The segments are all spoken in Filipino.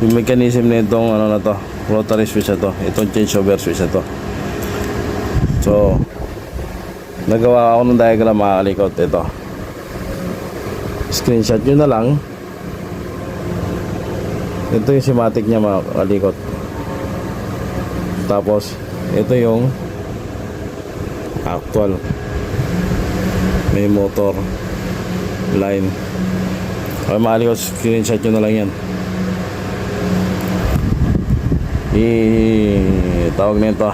yung mechanism na itong ano na to, rotary switch na to, itong changeover switch na to. So nagawa ako ng diagram mga kalikot. Ito, screenshot nyo na lang. Ito yung schematic nya mga kalikot. Tapos ito yung actual, may motor line. Okay mga kalikot, screenshot nyo na lang yan. Tawag na ito,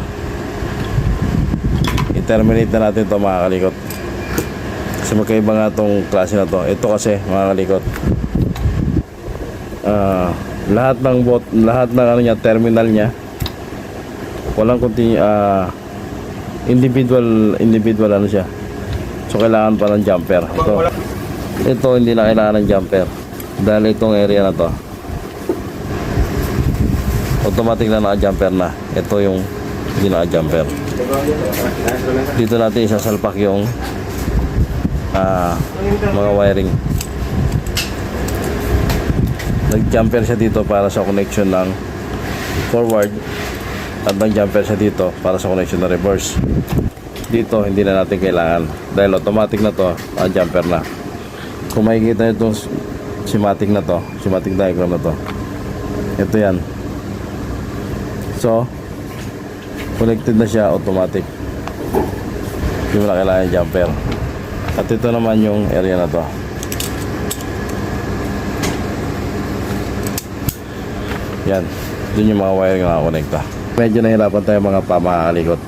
i-terminate na natin ito mga kalikot, kasi magkaiba nga itong klase na to. Ito kasi mga kalikot, lahat ng ano niya, terminal niya, walang individual ano siya. So kailangan pa ng jumper. Ito hindi na kailangan ng jumper dahil itong area na to automatic na naka-jumper na. Ito yung hindi naka-jumper. Dito natin isasalpak yung mga wiring. Nag-jumper siya dito para sa connection ng forward at nag-jumper siya dito para sa connection ng reverse. Dito hindi na natin kailangan dahil automatic na to, naka-jumper na. Kung makikita nyo itong schematic na to, schematic diagram na to, ito yan. So connected na siya automatic, hindi mo na kailangan yung jumper. At ito naman yung area na to. Yan, dun yung mga wiring na nakakonekta. Medyo nahirapan tayo mga pamakalikot.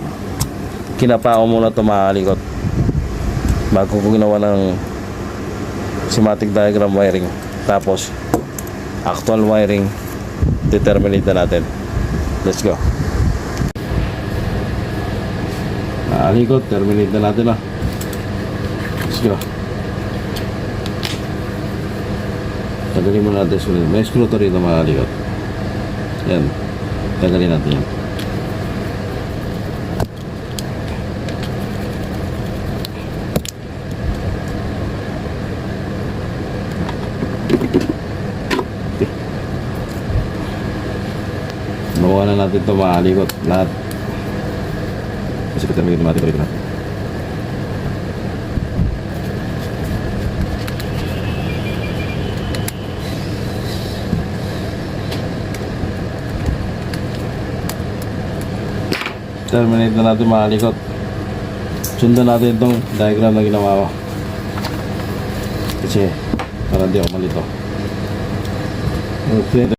Kinapao muna ito mga kalikot bago ko ginawa ng schematic diagram wiring. Tapos actual wiring determinate na natin. Let's go. Kalikot, terminate na natin. Let's go. Tagalin muna natin sulit. May screw to rito mga kalikot. Yan, tagalin natin yan. Nakuha na natin ito mga kalikot lahat. Kasi terminate natin ito na. Terminate na natin mga kalikot. Sundan natin itong diagram na ginawa ko kasi para hindi ako malito. Okay.